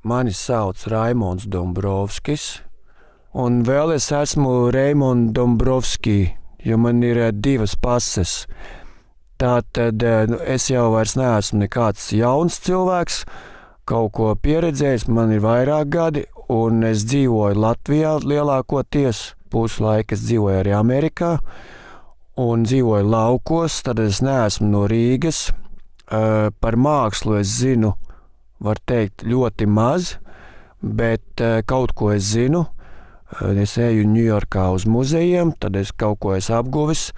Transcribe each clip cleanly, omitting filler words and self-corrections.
Mani sauc Raimonds Dombrovskis, un vēl es esmu Raimond Dombrovski, jo man ir 2 pases. Tātad es jau vairs neesmu nekāds jauns cilvēks, kaut ko pieredzējis, man ir vairāk gadi, un es dzīvoju Latvijā lielākoties, puslaika es dzīvoju arī Amerikā, un dzīvoju laukos, tad es neesmu no Rīgas. Par mākslu es zinu, var teikt, ļoti maz, bet kaut ko es zinu. Es eju Ņujorkā uz muzejiem, tad es kaut ko esmu apguvis.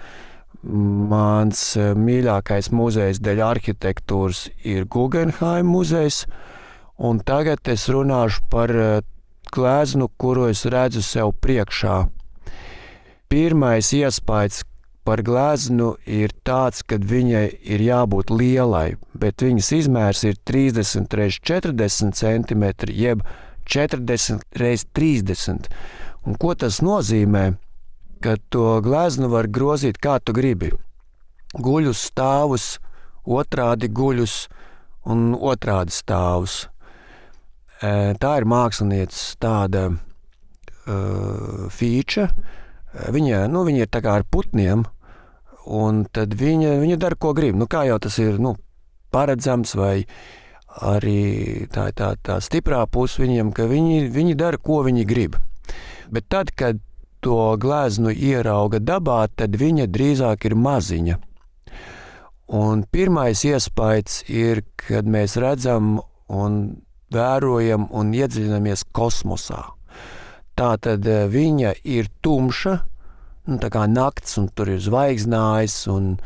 Mans mīļākais muzejs dēļ arhitektūras ir Guggenheim muzejs, un tagad es runāšu par gleznu, kuru es redzu sev priekšā. Pirmais iespējas par gleznu ir tāds, ka viņai ir jābūt lielai, bet viņas izmērs ir 30 x 40 cm, jeb 40 x 30. Un ko tas nozīmē? Ka to gleznu var grozīt kā tu gribi. Guļus stāvus, otrādi guļus un otrādi stāvus. Tā ir mākslinieces tāda fīča. Viņa ir tā kā ar putniem, un tad viņa dara, ko grib. Kā jau tas ir paredzams, vai arī tā stiprā puse viņiem, ka viņi dara, ko viņi grib. Bet tad, kad to gleznu ierauga dabā, tad viņa drīzāk ir maziņa. Un pirmais iespējas ir, kad mēs redzam un vērojam un iedziļinamies kosmosā. Tātad viņa ir tumša, tā kā nakts, un tur ir zvaigznājs, un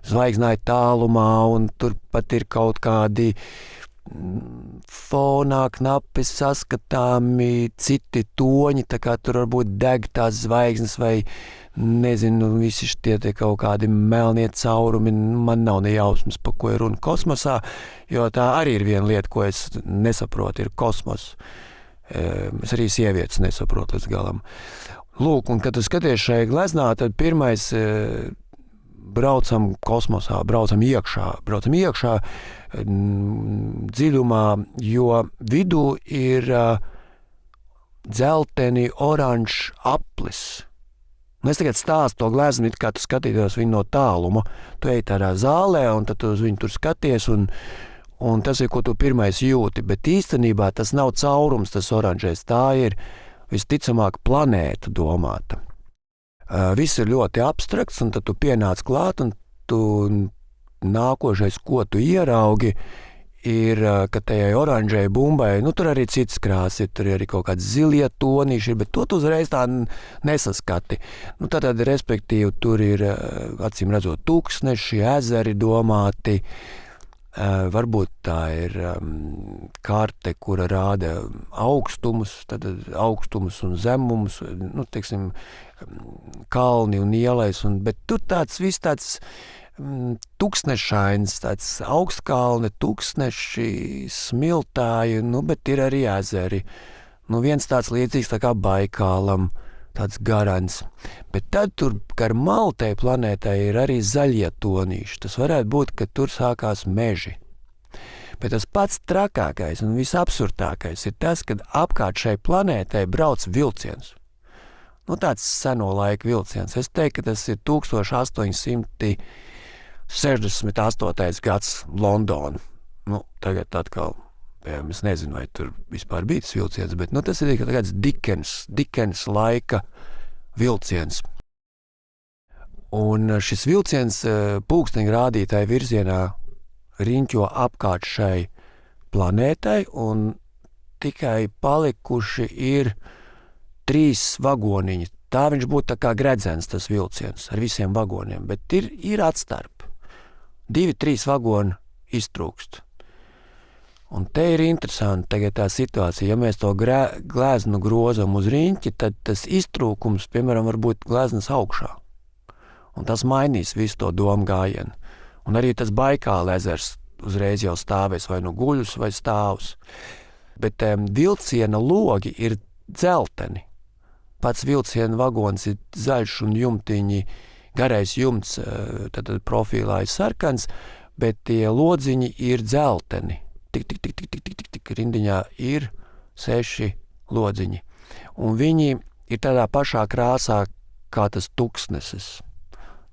zvaigznāja tālumā, un tur pat ir kaut kādi fonā knapi saskatāmi citi toņi, tā kā tur varbūt deg tās zvaigznes vai, nezinu, visi šitie kaut kādi melnie caurumi. Man nav ne jausmas, pa ko ir runa kosmosā, jo tā arī ir viena lieta, ko es nesaprotu, ir kosmos. Es arī sievietes nesaprotu līdz galam. Lūk, un kad tu skaties šai gleznā, tad pirmais braucam kosmosā, braucam iekšā dziļumā, jo vidū ir dzelteni oranžs aplis. Un es tagad stāstu to gleznu, kā tu skatītos viņu no tāluma. Tu ej tādā zālē, un tad tu uz viņu tur skaties, un tas ir, ko tu pirmais jūti. Bet īstenībā tas nav caurums, tas oranžais. Tā ir visticamāk planēta domāta. Viss ir ļoti abstrakts, un tad tu pienāc klāt, un tu nākošais, ko tu ieraugi, ir, ka tajai oranžai bumbai, tur arī citas krāsas ir, tur arī kaut kāds zilie tonīši, bet to tu uzreiz tā nesaskati. Tātad, respektīvi, tur ir, acīm redzot, tūkstneši, ezeri domāti. Varbūt tā ir karte, kura rāda augstumus, tad augstumus un zemumus, teiksim, kalni un ielais, bet tur viss tāds tūkstnešains, tāds augstkalni, tūkstneši, smiltāji, bet ir arī ezeri. Viens tāds līdzīgs tā kā Baikālam, tāds garants. Bet tad tur gar maltai planētai ir arī zaļie tonīši. Tas varētu būt, ka tur sākās meži. Bet tas pats trakākais un visabsurdākais ir tas, kad apkārt šai planētai brauc vilciens. Tāds seno laiku vilciens. Es teiktu, ka tas ir 1868. gads Londona. Tagad atkal, es nezinu, vai tur vispār bija tas vilciens, bet tas ir kāds Dickens laika vilciens. Un šis vilciens pulksteņa rādītāja virzienā riņķo apkārt šai planētai, un tikai palikuši ir 3 vagoniņi. Tā viņš būtu tā kā gredzens, tas vilciens, ar visiem vagoniem, bet ir atstarp. 2-3 vagoni iztrūkst. Un te ir interesanti tagad tā situācija. Ja mēs to gleznu grozam uz riņķi, tad tas iztrūkums, piemēram, var būt gleznas augšā. Un tas mainīs visu to domu gājienu. Un arī tas Baikāla ezers uzreiz jau stāvēs vai guļus vai stāvus. Bet vilciena logi ir dzelteni. Pats vilciena vagons ir zaļš un jumtiņi, garais jumts, tad profīlā ir sarkans, bet tie lodziņi ir dzelteni. Tik rindiņā ir 6 lodziņi. Un viņi ir tādā pašā krāsā kā tas tuksnesis.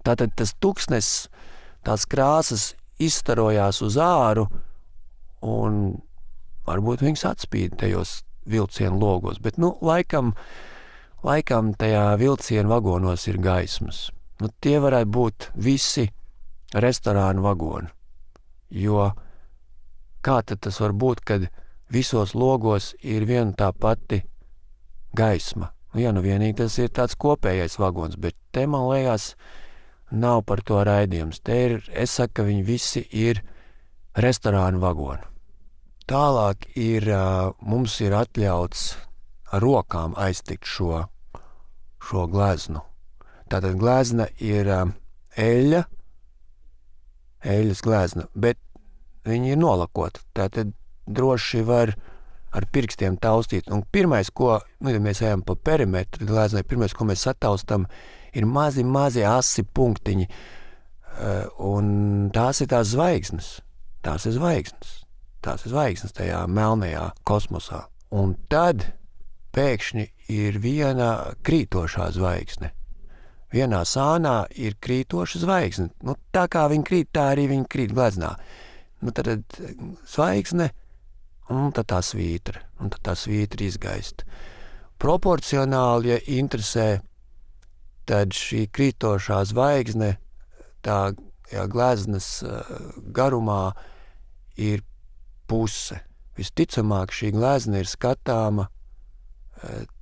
Tātad tas tuksnesis, tās krāsas izstarojās uz āru un varbūt viņas atspīd tajos vilcienu logos, bet laikam tajā vilcienu vagonos ir gaismas. Tie varētu būt visi restorānu vagoni, jo kā tad tas var būt, kad visos logos ir viena tā pati gaisma? Vienīgi tas ir tāds kopējais vagons, bet te, man liekas, nav par to raidījums. Es saku, ka viņi visi ir restorānu vagoni. Tālāk mums ir atļauts ar rokām aiztikt šo gleznu. Tātad glezna ir eļas glezna, bet viņi ir nolakoti. Tātad droši var ar pirkstiem taustīt. Un pirmais, ja mēs ejam pa perimetru gleznai, pirmais, ko mēs sataustam, ir mazi asi punktiņi. Un tās ir tās zvaigznes. Tās ir zvaigznes tajā melnajā kosmosā. Un tad pēkšņi ir viena krītošā zvaigzne. Vienā sānā ir krītoša zvaigzne. Tā kā viņa krīt, tā arī viņa krīt gleznā. Tad zvaigzne, un tad tā svītra izgaist. Proporcionāli, ja interesē, tad šī krītošā zvaigzne, tā gleznas garumā ir puse. Visticamāk, šī glezna ir skatāma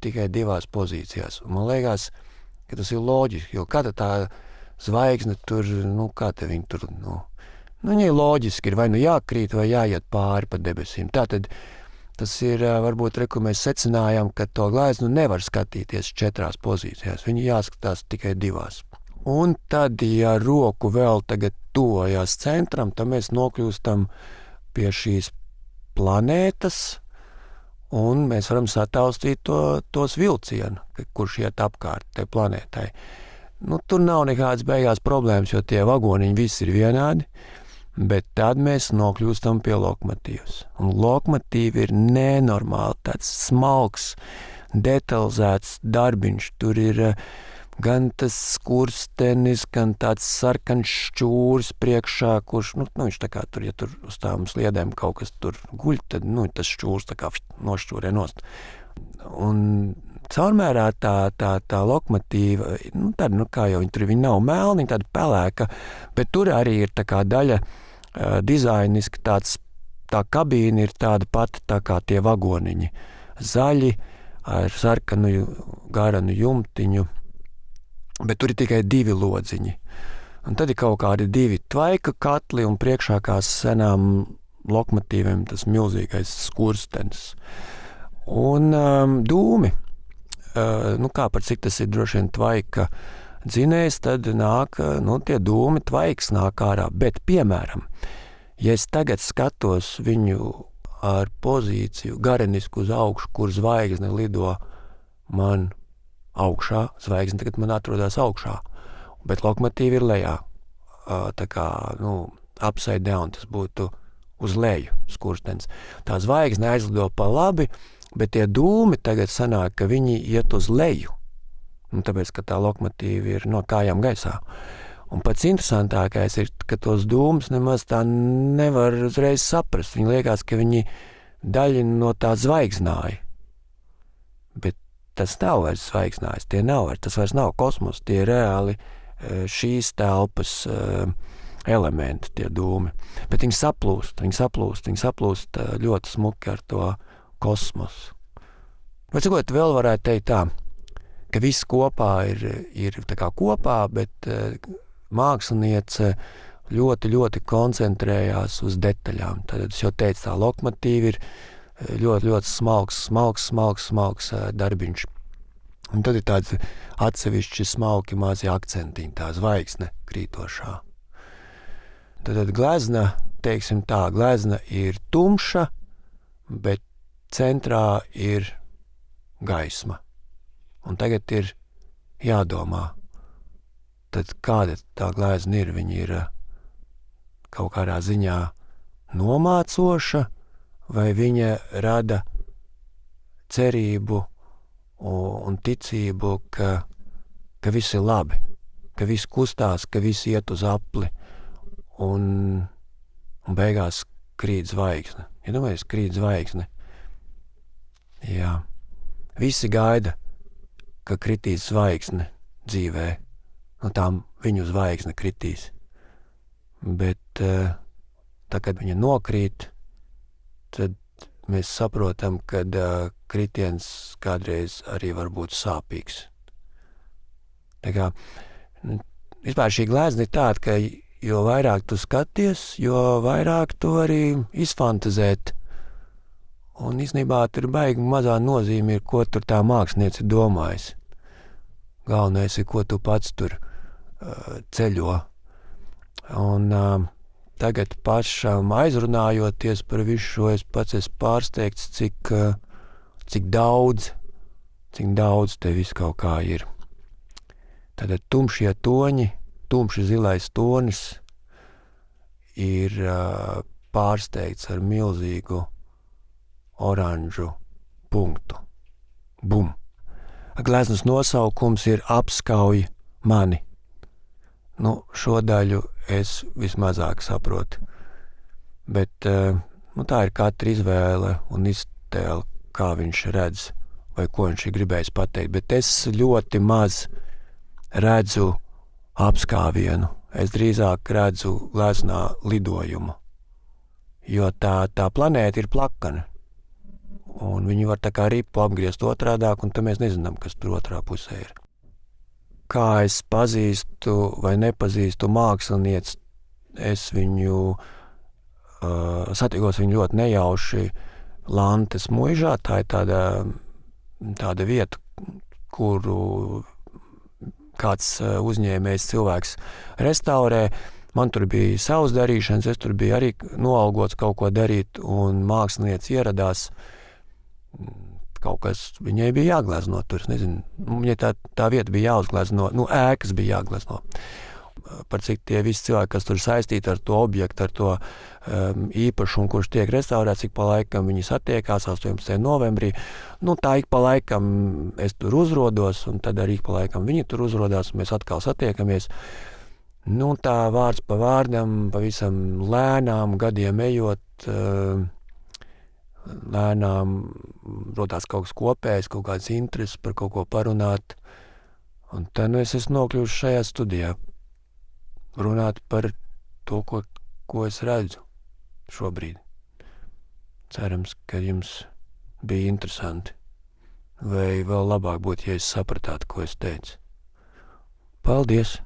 tikai 2 pozīcijās. Un man liekas, ka tas ir loģiski, jo kāda tā zvaigzne tur, kā te viņa tur, viņa ir loģiski, ir vai jākrīt, vai jāiet pāri pa debesīm. Tātad tas ir, varbūt, ko mēs secinājām, ka to gleznu nevar skatīties 4 pozīcijās, viņi jāskatās tikai 2. Un tad, ja roku vēl tagad tuvojās centram, tad mēs nokļūstam pie šīs planētas, un mēs varam sataustīt tos vilcienu, kurš iet apkārt tai planētai. Tur nav nekādas beigās problēmas, jo tie vagoniņi visi ir vienādi, bet tad mēs nokļūstam pie lokomotīvas. Un lokomotīva ir nenormāli tāds smalks, detalizēts darbiņš. Tur ir gan tas skurstenis, gan tāds sarkans šķūrs priekšā, kurš, viņš tā kā tur, ja tur uz tām sliedēm kaut kas tur guļ, tad, tas šķūrs tā kā nošķūrē nost. Un caurmērā tā lokomotīva, tāda, kā jau viņa nav melna, tāda pelēka, bet tur arī ir tā kā daļa dizainiski tā kabīne ir tāda pati tā kā tie vagoniņi. Zaļi ar sarkanu garanu jumtiņu, bet tur ir tikai 2 lodziņi. Un tad ir kaut kādi 2 tvaika katli un priekšā kā senām lokomotīviem tas milzīgais skurstenis. Un dūmi, kā par cik tas ir droši vien tvaika dzinējs, tad nāk, tie dūmi tvaiks nāk ārā. Bet, piemēram, ja es tagad skatos viņu ar pozīciju garenisku uz augšu, kur zvaigzne lido man augšā, zvaigzne tagad man atrodas augšā, bet lokomotīva ir lejā. Tā kā, upside down, tas būtu uz leju skurstenis. Tā zvaigzne aizlido pa labi, bet tie dūmi tagad sanāk, ka viņi iet uz leju. Tāpēc, ka tā lokomotīva ir no kājām gaisā. Un pats interesantākais ir, ka tos dūmus nemaz tā nevar uzreiz saprast. Viņi liekas, ka viņi daļa no tā zvaigznāja. Bet tas nav vairs zvaigznājs, tas vairs nav kosmos, tie ir reāli šīs telpas elementi, tie dūmi. Bet viņi saplūst ļoti smuki ar to kosmosu. Vai cikot vēl varētu teikt tā, ka viss kopā ir tā kā kopā, bet māksliniece ļoti, ļoti koncentrējās uz detaļām. Tad es jau teicu, tā lokomotīva ir ļoti, ļoti smalks darbiņš. Un tad ir tāds atsevišķi smalki mazi akcentiņi, tā zvaigzne krītošā. Tad glezna, teiksim tā, glezna ir tumša, bet centrā ir gaisma. Un tagad ir jādomā, tad kāda tā glezna ir? Viņa ir kaut kādā ziņā nomācoša, vai viņa rada cerību un ticību, ka viss ir labi, ka viss kustās, ka viss iet uz apli un beigās krīt zvaigzne. Iedomājies, krīt zvaigzne. Jā. Visi gaida, ka kritīs zvaigzne dzīvē. Tā viņu zvaigzne kritīs. Bet tā, kad viņa nokrīt, tad mēs saprotam, ka kritiens kādreiz arī var būt sāpīgs. Tā kā, vispār šī glezna ir tāda, ka jo vairāk tu skaties, jo vairāk tu arī izfantazēt. Un īstenībā tur baigi mazā nozīme ir, ko tur tā māksliniece ir domājis. Galvenais ir, ko tu pats tur ceļo. Un tagad pašam aizrunājoties par visu šo, es pats esmu pārsteigts, cik daudz te viss kaut kā ir. Tātad tumšie toņi, tumši zilais tonis ir pārsteigts ar milzīgu oranžu punktu. Bum! Gleznas nosaukums ir Apskauj mani. Šo daļu es vismazāk saprotu. Bet tā ir katra izvēle un iztēle, kā viņš redz vai ko viņš ir gribējis pateikt. Bet es ļoti maz redzu apskāvienu. Es drīzāk redzu gleznā lidojumu. Jo tā planēta ir plakana. Un viņi var tā kā ripu apgriezt otrādāk, un tad mēs nezinām, kas tur otrā pusē ir. Kā es pazīstu vai nepazīstu mākslinieci, es viņu satikos viņu ļoti nejauši Lantes muižā. Tā ir tāda vieta, kuru kāds uzņēmējs cilvēks restaurē. Man tur bija savas darīšanas, es tur biju arī noalgots kaut ko darīt, un mākslinieci ieradās. Kaut kas viņai bija jāglezno tur, es nezinu, viņai tā vieta bija jāuzglezno, ēkas bija jāglezno. Par cik tie visi cilvēki, kas tur saistīti ar to objektu, ar to īpašumu, kurš tiek restaurēts, ik pa laikam viņi satiekās 18. novembrī. Tā ik pa laikam es tur uzrodos, un tad arī ik pa laikam viņi tur uzrodās, un mēs atkal satiekamies. Tā vārds pa vārdam, pavisam lēnām, gadiem ejot, lēnām rodās kaut kas kopējs, kaut kāds intereses par kaut ko parunāt. Un tad es esmu nokļuvuši šajā studijā. Runāt par to, ko es redzu šobrīd. Cerams, ka jums bija interesanti. Vai vēl labāk būtu, ja es sapratātu, ko es teicu. Paldies!